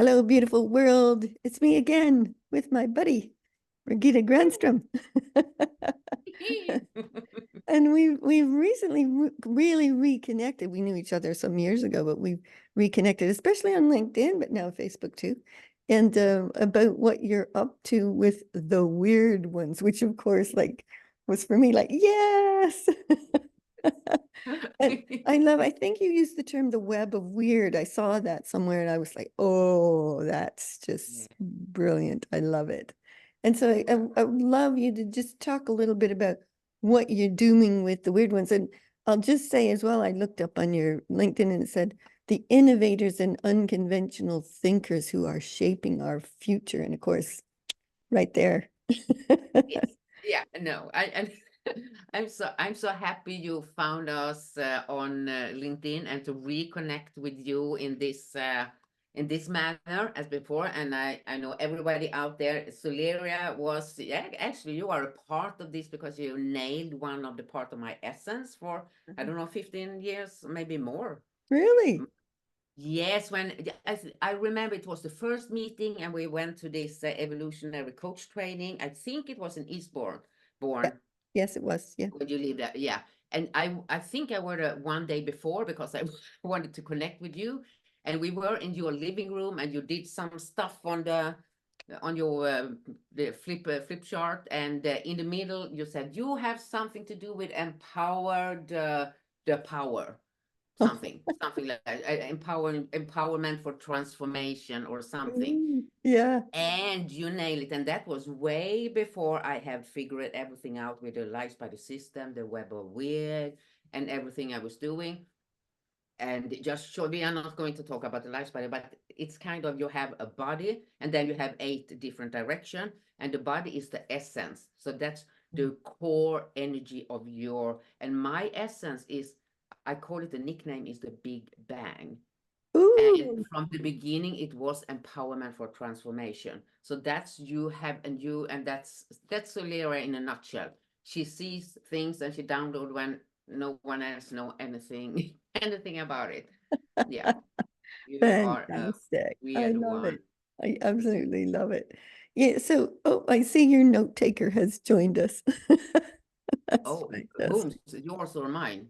Hello, beautiful world. It's me again with my buddy, Birgitta Granstrom. And we've recently really reconnected. We knew each other some years ago, but we've reconnected, especially on LinkedIn, but now Facebook too. And about what you're up to with the weird ones, which of course, like, was for me like, yes. And I think you used the term the web of weird. I saw that somewhere and I was like, oh, that's Yeah. just brilliant. I love it. And so I would love you to just talk a little bit about what you're doing with the weird ones. And I'll just say as well, I looked up on your LinkedIn and it said, the innovators and unconventional thinkers who are shaping our future. And of course, right there. Yes. Yeah, no, I'm so happy you found us on LinkedIn and to reconnect with you in this manner as before. And I know everybody out there, Soleria was, yeah, actually you are a part of this because you nailed one of the part of my essence for, I don't know, 15 years, maybe more. Really? Yes, I remember it was the first meeting and we went to this evolutionary coach training. I think it was in Eastbourne, Yeah. born Yes, it was. Yeah. when you lived there. Yeah. And I think I were there one day before because I wanted to connect with you. And we were in your living room and you did some stuff on your the flip chart. And in the middle, you said you have something to do with empowered the power something like empowerment for transformation or something. Yeah. And you nail it. And that was way before I had figured everything out with the life spider system, the web of weird, and everything I was doing. And just show we are not going to talk about the life spider, but it's kind of you have a body and then you have 8 different direction, and the body is the essence. So that's the core energy of your, and my essence is, I call it, the nickname is the Big Bang. And Ooh. from the beginning, it was empowerment for transformation. So that's you have, and that's Solera in a nutshell. She sees things and she download when no one else know anything, anything about it. Yeah, you are a Fantastic. I weird love one. it. I absolutely love it. Yeah, so I see your note taker has joined us. That's Oh, whom? fantastic. Yours or mine?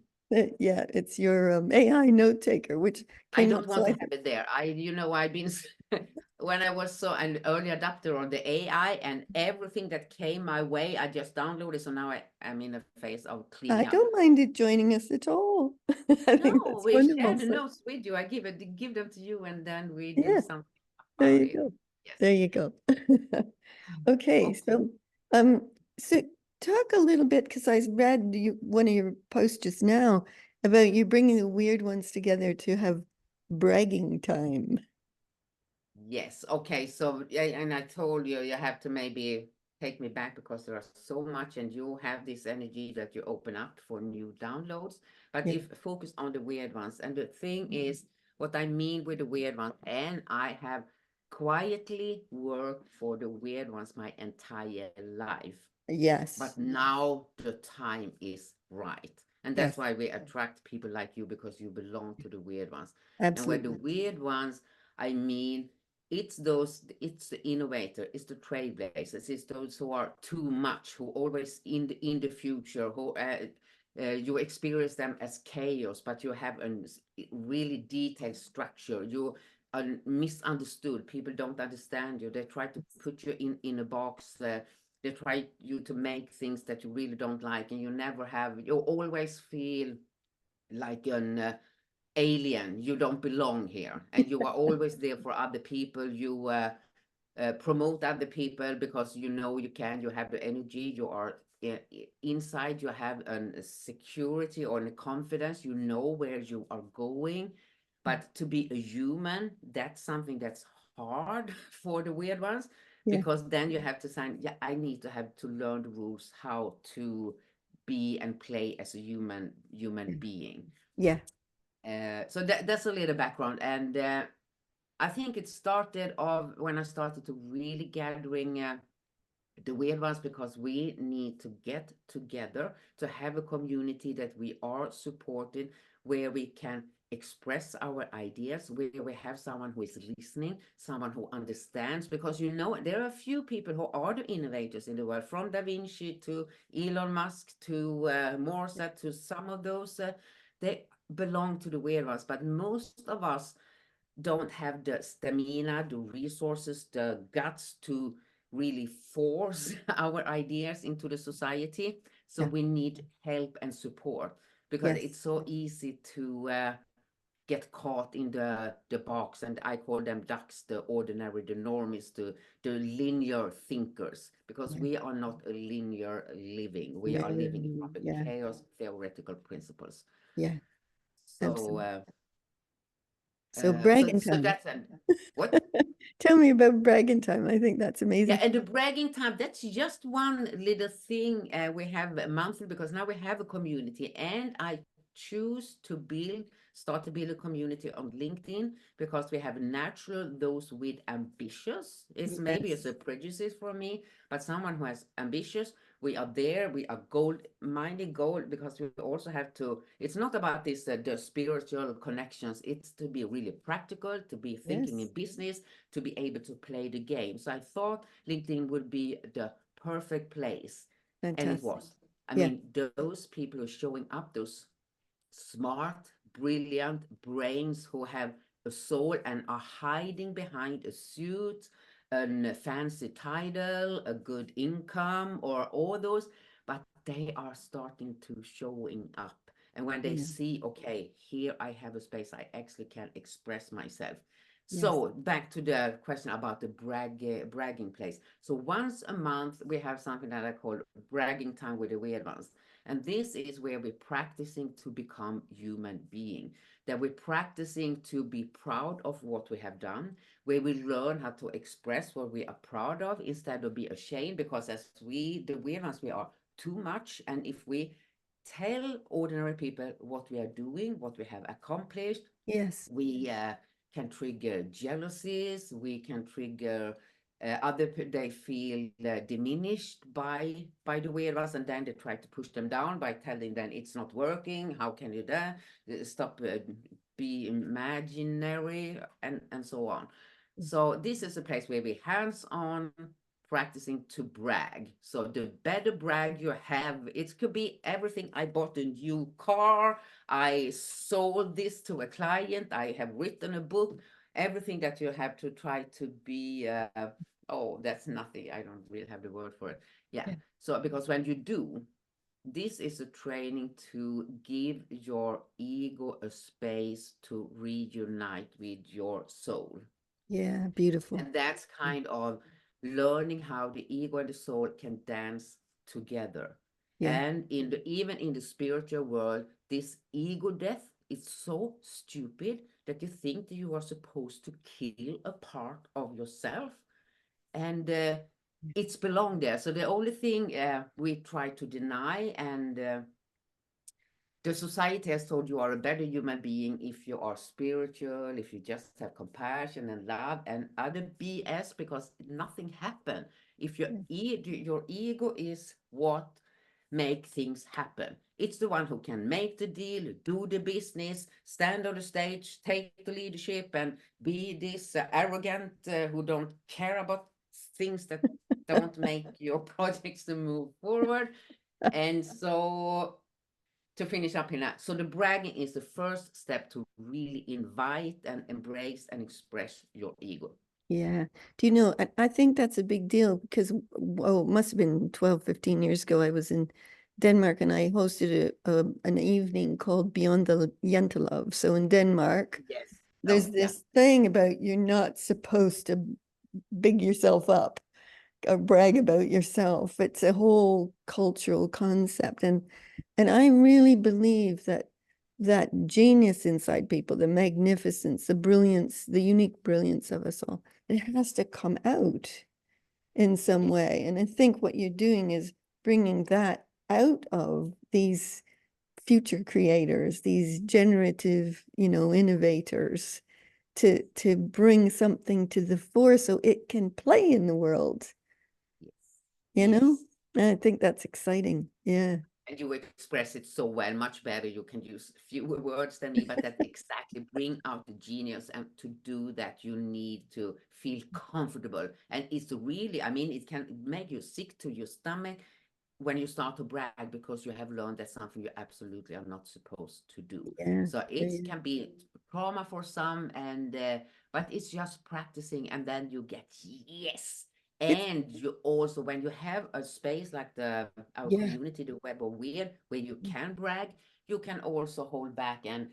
Yeah, it's your AI note taker, which I came don't up. So want I to have it there. I've been when I was so an early adopter on the AI and everything that came my way, I just downloaded. So now I'm in a phase of I cleaning up. don't mind it joining us at all. I think No, that's we share wonderful. the So notes with you. Give them to you, and then we do yeah, something there about you it. go. Yes. There you go. Okay, Okay. um, so talk a little bit because I read one of your posts just now about you bringing the weird ones together to have bragging time. Yes. Okay. So, yeah, and I told you you have to maybe take me back because there are so much, and you have this energy that you open up for new downloads. But Yeah. if focus on the weird ones, and the thing is, what I mean with the weird ones, and I have quietly worked for the weird ones my entire life. Yes. But now the time is right. And that's Yes. why we attract people like you because you belong to the weird ones. And when the Absolutely. weird ones, I mean, it's the innovator, it's the trailblazers, it's those who are too much, who always in the future, who you experience them as chaos, but you have a really detailed structure. You are misunderstood. People don't understand you. They try to put you in a box. They try you to make things that you really don't like, and you always feel like an alien. You don't belong here, and you are always there for other people. You promote other people because you know you have the energy. You are inside, you have a security or a confidence. You know where you are going. But to be a human, that's something that's hard for the weird ones, Yeah. because then you have to sign, yeah, I need to have to learn the rules, how to be and play as a human being. Yeah. So that's a little background. And I think it started off when I started to really gathering the weird ones, because we need to get together to have a community that we are supported, where we can express our ideas, where we have someone who is listening, someone who understands, because you know there are a few people who are the innovators in the world, from Da Vinci to Elon Musk to Morse to some of those. They belong to the weird ones, but most of us don't have the stamina, the resources, the guts to really force our ideas into the society. So Yeah. we need help and support, because it's Yes. so easy to get caught in the box, and I call them ducks, the ordinary, the normies, the linear thinkers, because Yeah. we are not a linear living. We No. are living from the Yeah. chaos theoretical principles. Yeah. So Absolutely. So bragging so time. that's an what. Tell me about bragging time. I think that's Yeah, amazing. and the bragging time, that's just one little thing we have monthly, because now we have a community, and I choose to start to build a community on LinkedIn, because we have natural those with ambitious. It's maybe it's Yes. a prejudice for me, but someone who has ambitious, we are there, we are goal-minded goal, because we also have to, it's not about this, the spiritual connections, it's to be really practical, to be thinking in Yes. business, to be able to play the game. So I thought LinkedIn would be the perfect place. And it Fantastic. was. I Yeah. mean, those people who are showing up, those smart, brilliant brains who have a soul and are hiding behind a suit, a fancy title, a good income, or all those, but they are starting to showing up. And when they Yeah. see, okay, here I have a space I actually can express myself. Yes. So back to the question about the bragging place. So once a month, we have something that I call bragging time with the weird ones. And this is where we're practicing to become human being, that we're practicing to be proud of what we have done, where we learn how to express what we are proud of instead of be ashamed, because as the weird ones, we are too much. And if we tell ordinary people what we are doing, what we have accomplished, Yes. we can trigger jealousies, we can trigger they feel diminished by the weird ones, and then they try to push them down by telling them it's not working, how can you do stop be imaginary, and so on. So this is a place where we hands-on practicing to brag. So the better brag you have, it could be everything. I bought a new car, I sold this to a client, I have written a book, everything that you have to try to be, oh, that's nothing. I don't really have the word for it. Yeah. Yeah. So, because when you do, this is a training to give your ego a space to reunite with your soul. Yeah. Beautiful. And that's kind of learning how the ego and the soul can dance together. Yeah. And even in the spiritual world, this ego death is so stupid that you think that you are supposed to kill a part of yourself, and it's belong there. So the only thing we try to deny, and the society has told you are a better human being if you are spiritual, if you just have compassion and love and other BS, because nothing happen. If Yeah. your ego is what make things happen. It's the one who can make the deal, do the business, stand on the stage, take the leadership, and be this arrogant who don't care about things that don't make your projects to move forward. And so to finish up in that. So the bragging is the first step to really invite and embrace and express your ego. Yeah. Do you know, I think that's a big deal because, oh, it must have been 12, 15 years ago. I was in Denmark and I hosted an evening called Beyond the Jentelov. So in Denmark, Yes. there's Oh, yeah. this thing about you're not supposed to big yourself up or brag about yourself. It's a whole cultural concept. And I really believe that that genius inside people, the magnificence, the brilliance, the unique brilliance of us all, it has to come out in some Yes. way. And I think what you're doing is bringing that out of these future creators, these generative, innovators to bring something to the fore so it can play in the world, Yes. you know? Yes. I think that's exciting. Yeah. And you express it so well, much better. You can use fewer words than me, but that exactly bring out the genius. And to do that, you need to feel comfortable. And it's really, I mean, it can make you sick to your stomach when you start to brag because you have learned that something you absolutely are not supposed to do. Yeah. So it Yeah. can be trauma for some, and but it's just practicing, and then you get yes. It's And you also, when you have a space like the our yeah. community, the Web of Weird, where you can brag, you can also hold back and,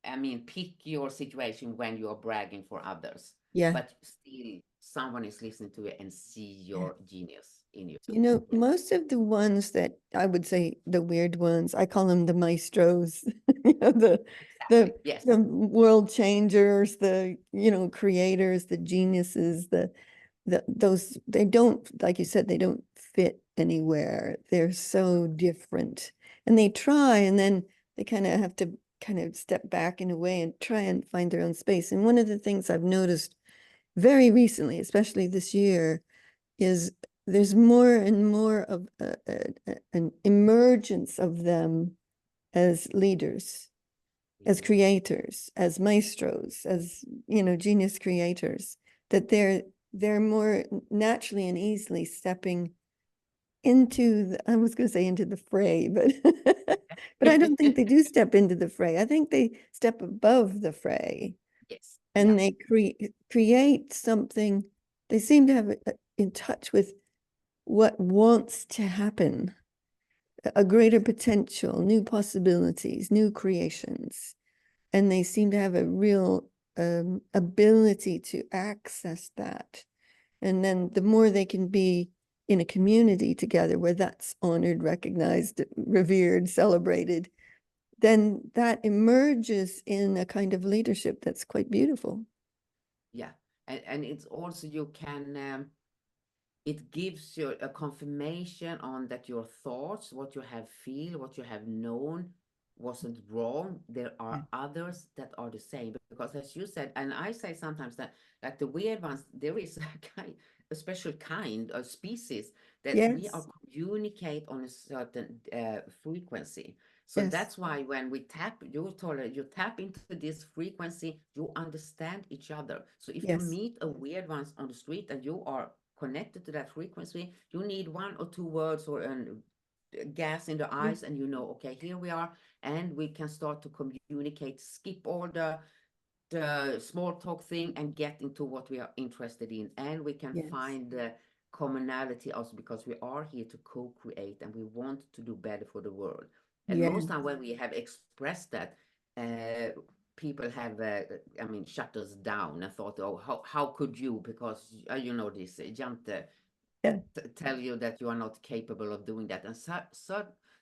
I mean, pick your situation when you are bragging for others, Yeah. but still someone is listening to it and see Yeah. your genius in you. You know, Yeah, most of the ones that I would say the weird oones, I call them the maestros, you know, exactly. the Yes. the world changers, the, creators, the geniuses, those they don't, like you said, they don't fit anywhere. They're so different. And they try, and then they kind of have to kind of step back in a way and try and find their own space. And one of the things I've noticed very recently, especially this year, is there's more and more of an emergence of them as leaders, as Yeah. creators, as maestros, as, genius creators, that they're more naturally and easily stepping into I was going to say into the fray, but but I don't think they do step into the fray. I think they step above the fray, Yes. Yeah. and they create something. They seem to have in touch with what wants to happen, a greater potential, new possibilities, new creations. And they seem to have a real ability to access that. And then the more they can be in a community together where that's honored, recognized, revered, celebrated, then that emerges in a kind of leadership that's quite beautiful. Yeah. And it's also, you can it gives you a confirmation on that your thoughts, what you have feel, what you have known wasn't wrong. There Yeah. are others that are the same. Because as you said, and I say sometimes that, like the weird ones, there is a special kind of species that we are Yes, communicate on a certain frequency. So yes, that's why when we tap, you told her, you tap into this frequency, you understand each other. So if you yes, meet a weird ones on the street and you are connected to that frequency, you need one or two words or gas in the yeah, eyes, and you know, okay, here we are, and we can start to communicate, skip all the small talk thing and get into what we are interested in, and we can yes, find the commonality also, because we are here to co-create and we want to do better for the world. And most yeah, time when we have expressed that, people have I mean, shut us down and thought, oh, how could you, because you know this jante yeah, tell you that you are not capable of doing that, and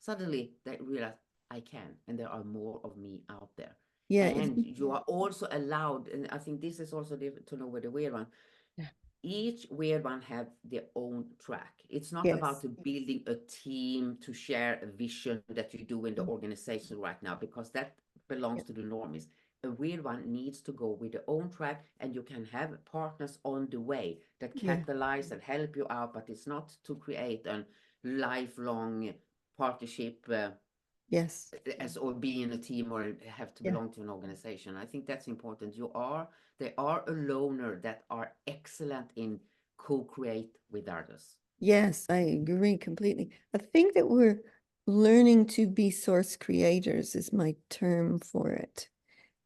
suddenly they realize I can, and there are more of me out there. yeah, And you are also allowed, and I think this is also to know where the weird one, yeah, each weird one have their own track. It's not about yes, building a team to share a vision that you do in the mm, organization right now, because that yeah, belongs to the normies. A weird one needs to go with their own track, and you can have partners on the way that yeah, catalyze and help you out, but it's not to create a lifelong partnership, yes, as or be in a team or have to yeah. belong to an organization. I think that's important. They are a loner that are excellent in co-create with others. Yes, I agree completely. I think that we're learning to be source creators is my term for it.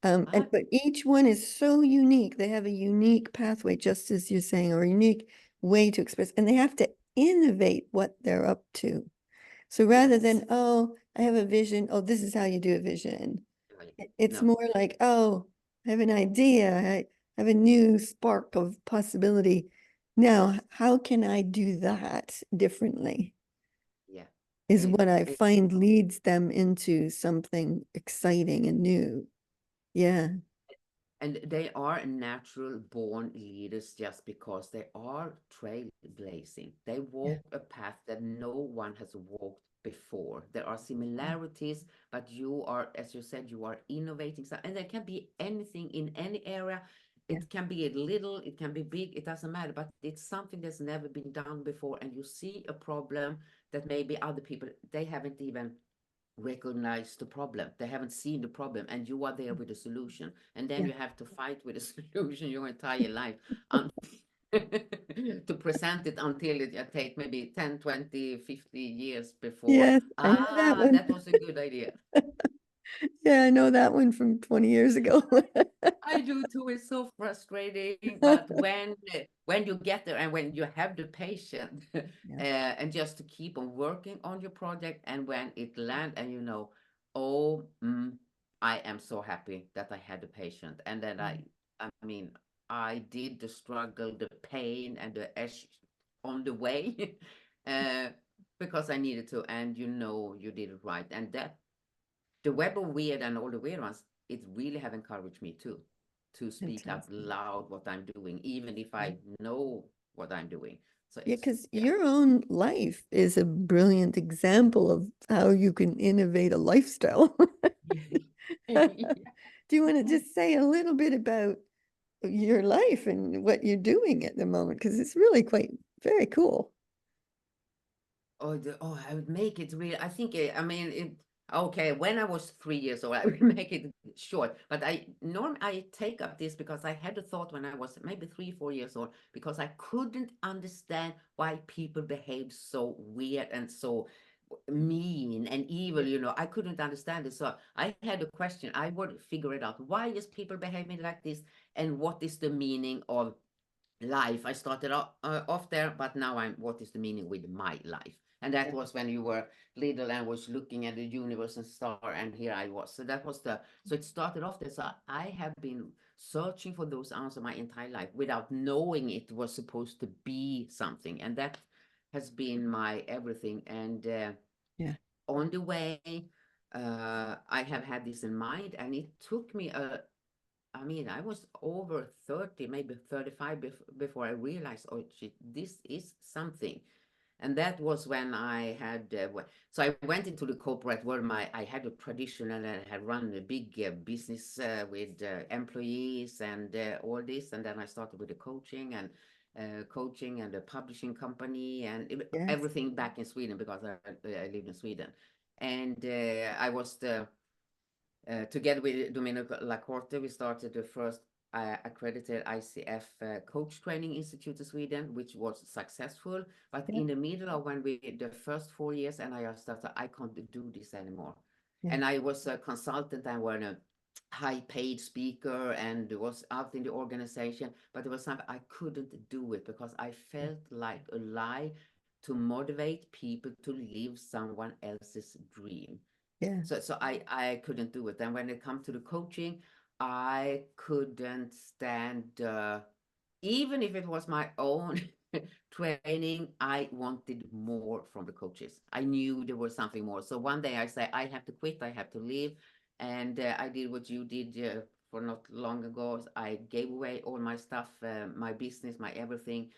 Ah, But each one is so unique. They have a unique pathway, just as you're saying, or a unique way to express, and they have to innovate what they're up to. So rather yes. than, oh, I have a vision, oh, this is how you do a vision. It's No, more like, oh, I have an idea. I have a new spark of possibility. Now, how can I do that differently? yeah. Is And what I it, find leads them into something exciting and new. Yeah, and they are natural born leaders just because they are trailblazing. They yeah, walk a path that no one has walked before. There are yeah, similarities, but you are, as you said, you are innovating. And there can be anything in any area. yeah, It can be a little, it can be big, it doesn't matter, but it's something that's never been done before. And you see a problem that maybe other people, they haven't even recognized the problem. They haven't seen the problem, and you are there with a solution. And then Yeah. you have to fight with a solution your entire life un to present it until it take maybe 10, 20, 50 years before, Yes, I know that one. that was a good idea. Yeah, I know that one from 20 years ago. I do too. It's so frustrating. But when you get there and when you have the patience Yeah. and just to keep on working on your project, and when it lands and you know, oh, I am so happy that I had the patience, and then I mean, I did the struggle, the pain, and the ash on the way, uh, because I needed to, and you know, you did it right, and that the web of weird and all the weird ones, it really have encouraged me too, to speak out Fantastic. loud what I'm doing, even if Yeah. I know what I'm doing. So Yeah, it's, because yeah. your own life is a brilliant example of how you can innovate a lifestyle. Yeah. Do you want to just say a little bit about your life and what you're doing at the moment? Because it's really quite very cool. I would make it real. I think, I mean, okay, when I was 3 years old, I would make it short. But I take up this because I had a thought when I was maybe 3, 4 years old, because I couldn't understand why people behaved so weird and so mean and evil, you know. I couldn't understand it. So I had a question. I would figure it out. Why is people behaving like this? And what is the meaning of life? I started off there, but now what is the meaning with my life? And that Yeah. was when you were little and was looking at the universe and star, and here I was. So that was so it started off there. So I have been searching for those answers my entire life without knowing it was supposed to be something. And that has been my everything. And Yeah. on the way, I have had this in mind, and it took me I mean, I was over 30, maybe 35 before I realized, oh, shit, this is something. And that was when I had, so I went into the corporate world. I had a traditional, and I had run a big business with employees and all this. And then I started with the coaching and a publishing company and Yes. everything back in Sweden, because I lived in Sweden. And I was together with Domenico Lacorte, we started the first accredited ICF coach training institute in Sweden, which was successful. But Yeah. in the middle of when we the first 4 years, and I just thought, I can't do this anymore. Yeah. And I was a consultant. I was a high-paid speaker and was out in the organization, but there was something I couldn't do it because I felt like a lie to motivate people to live someone else's dream. Yeah. So I couldn't do it. And when it comes to the coaching, I couldn't stand, even if it was my own training, I wanted more from the coaches. I knew there was something more. So one day I said, I have to quit, I have to leave. And I did what you did for not long ago. I gave away all my stuff, my business, my everything,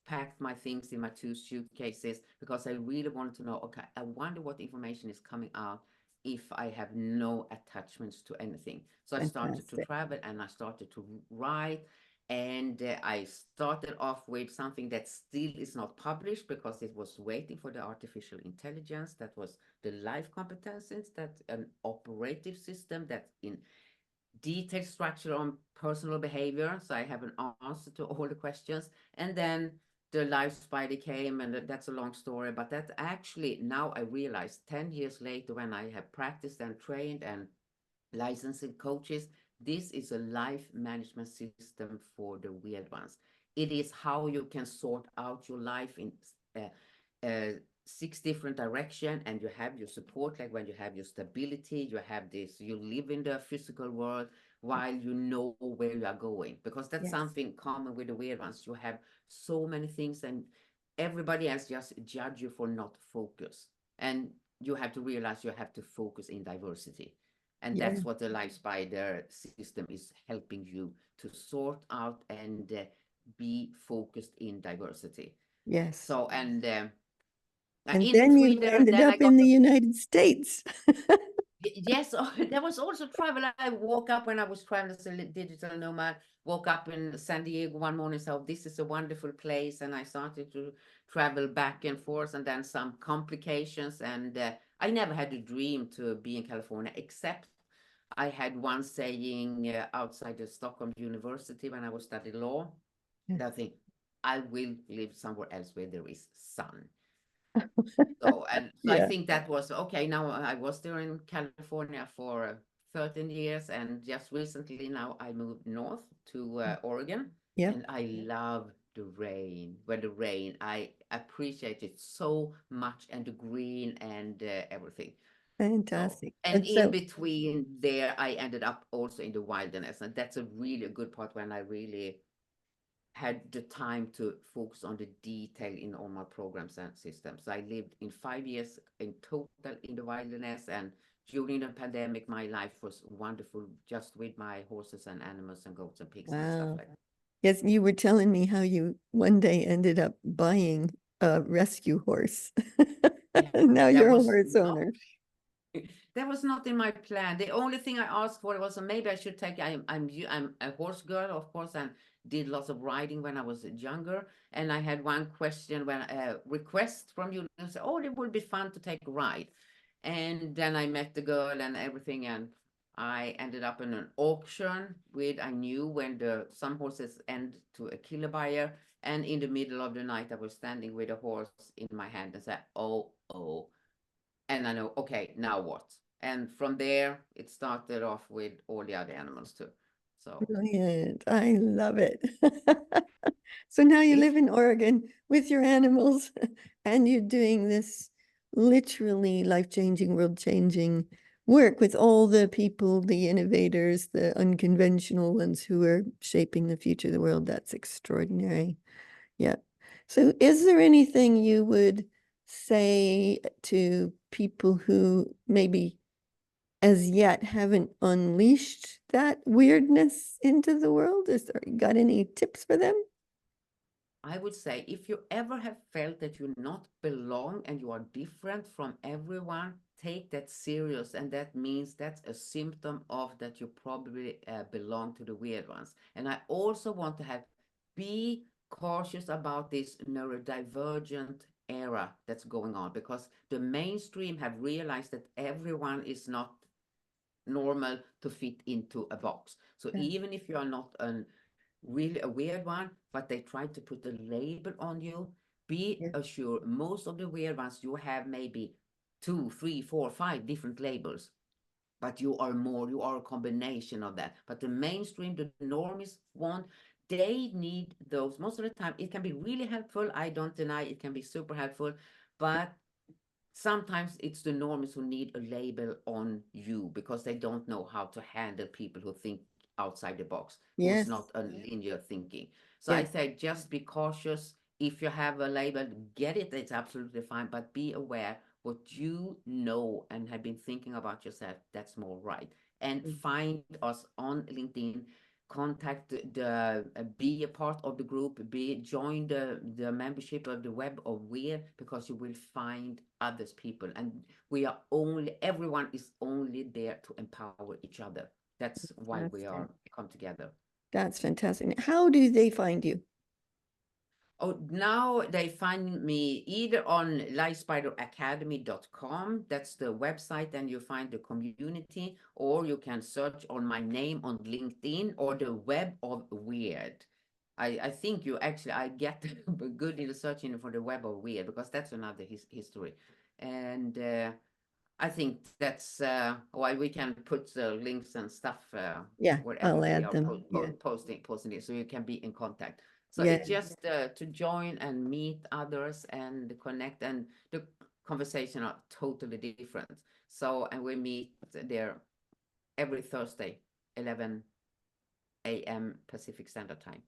packed my things in my 2 suitcases, because I really wanted to know, okay, I wonder what information is coming out if I have no attachments to anything. So I started to Fantastic. travel and I started to write. And I started off with something that still is not published because it was waiting for the artificial intelligence. That was the life competencies, that an operative system that in detailed structure on personal behavior. So I have an answer to all the questions. And then the life spider came, and that's a long story. But that actually, now I realize 10 years later, when I have practiced and trained and licensed coaches, this is a life management system for the weird ones. It is how you can sort out your life in uh, 6 different direction, and you have your support, like when you have your stability, you have this, you live in the physical world while you know where you are going, because that's Yes. something common with the weird ones. You have so many things, and everybody else just judge you for not focus, and you have to realize you have to focus in diversity. And Yeah. that's what the life spider system is helping you to sort out and be focused in diversity. Yes. So, and And in then you between there, ended then I up in got the the, United States. Yes, there was also travel. I woke up when I was traveling as a digital nomad, woke up in San Diego one morning, so this is a wonderful place, and I started to travel back and forth, and then some complications, and I never had a dream to be in California, except I had one saying outside the Stockholm University when I was studying law, Yeah. that I think I will live somewhere else where there is sun. So I Yeah. think that was okay. Now I was there in California for 13 years, and just recently now I moved north to Oregon, Yep. and I love the rain. When the rain, I appreciate it so much, and the green and everything. So, Fantastic. and And in so, between there, I ended up also in the wilderness, and that's a really good part when I really had the time to focus on the detail in all my programs and systems. I lived in 5 years in total in the wilderness, and during the pandemic, my life was wonderful just with my horses and animals and goats and pigs and stuff wow. like that. Yes, you were telling me how you one day ended up buying a rescue horse. Yeah, Now that you're a was horse not owner. that was not in my plan. The only thing I asked for was maybe I should take. I'm a horse girl, of course, and did lots of riding when I was younger. And I had one question when request from you and said, "Oh, it would be fun to take a ride." And then I met the girl and everything, and I ended up in an auction with I knew when the some horses end to a killer buyer, and in the middle of the night I was standing with a horse in my hand and said, "Oh, oh." And I know, okay, now what? And from there, it started off with all the other animals too. So Brilliant. I love it. So now you if live in Oregon with your animals and you're doing this literally life-changing, world-changing work with all the people, the innovators, the unconventional ones who are shaping the future of the world. That's extraordinary. Yeah. So is there anything you would say to people who maybe as yet haven't unleashed that weirdness into the world? Is there, you got any tips for them? I would say, if you ever have felt that you not belong and you are different from everyone, take that serious. And that means that's a symptom of that you probably belong to the weird ones. And I also want to have be cautious about this neurodivergent era that's going on, because the mainstream have realized that everyone is not normal to fit into a box. So Yeah. even if you are not an really a weird one, but they try to put a label on you, be Yeah. assured most of the weird ones you have maybe two, three, four, five different labels. But you are more, you are a combination of that. But the mainstream, the normies want, they need those. Most of the time, it can be really helpful. I don't deny it can be super helpful, but sometimes it's the normies who need a label on you because they don't know how to handle people who think outside the box, who's Yes. not a linear thinking. So I Yeah. say just be cautious. If you have a label, get it. It's absolutely fine, but be aware what you know and have been thinking about yourself. That's more right. And find us on LinkedIn, contact the be a part of the group, be join the membership of the Web of Weird, because you will find others people, and we are only everyone is only there to empower each other. That's why we Fantastic. are come together. That's fantastic. How do they find you? Oh, now they find me either on lightspideracademy.com. That's the website, and you find the community, or you can search on my name on LinkedIn or the Web of Weird. I think you actually, I get good in the searching for the Web of Weird, because that's another history. And I think that's why we can put the links and stuff Yeah, wherever I'll we add are them. Yeah. posting it, so you can be in contact. So Yeah. it's just to join and meet others and connect, and the conversation are totally different. So, and we meet there every Thursday, 11 a.m. Pacific Standard Time,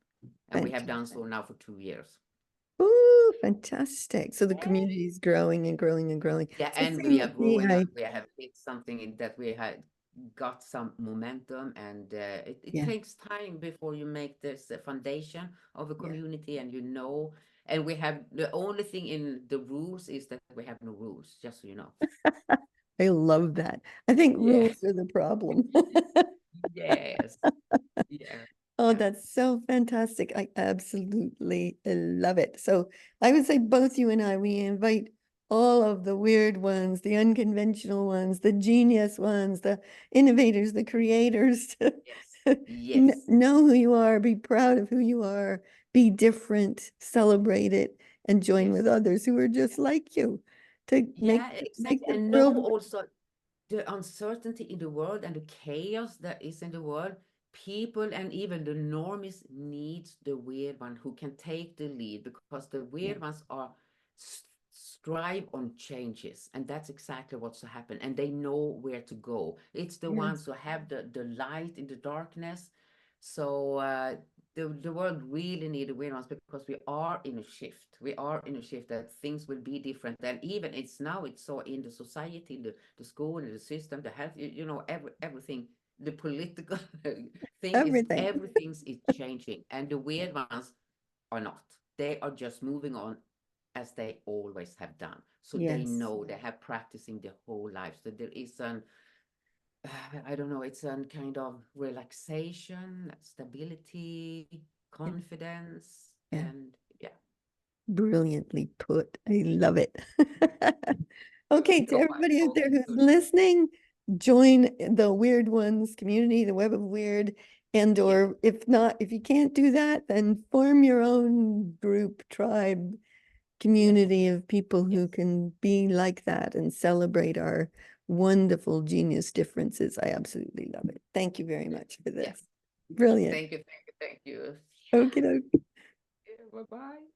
and we have done Fantastic. so now for 2 years. Ooh, fantastic. So the community is growing and growing and growing. Yeah, So and same we are with me. growing and we have hit something that we had got some momentum, and it Yeah, takes time before you make this foundation of a yeah. community, and and we have the only thing in the rules is that we have no rules, just so you know. I love that. I think Yeah. rules are the problem. Yes. Yeah. Oh, Yeah. that's so fantastic. I absolutely love it. So I would say both you and I, we invite all of the weird ones, the unconventional ones, the genius ones, the innovators, the creators to Yes. Yes. know who you are, be proud of who you are, be different, celebrate it, and join with Yes. others who are just like you to Yeah, make exactly. the And know world. also the uncertainty in the world and the chaos that is in the world, people and even the normies needs the weird one who can take the lead because the Yeah, weird ones are strive on changes, and that's exactly what's to happen. And they know where to go. It's the yeah, ones who have the light in the darkness. So the world really need the weird ones because we are in a shift. We are in a shift that things will be different. And even it's now it's so in the society, the school, the system, the health, everything, the political thing is everything. everything's is changing. And the weird ones are not. They are just moving on as they always have done. So they Yes, know they have practicing their whole life. So there is an I don't know, it's a kind of relaxation, stability, yeah, confidence, yeah. and yeah. Brilliantly put. I love it. Good. Okay, to Oh, I'm everybody out there talking who's good. listening, join the Weird Ones community, the Web of Weird, and Yeah. or if not, if you can't do that, then form your own group, tribe, Yes. community of people who Yes. can be like that and celebrate our wonderful genius differences. I absolutely love it. Thank you very Yes. much for Yes. this. Brilliant. Thank you. Thank you. Thank you. Okay. Yeah, bye-bye.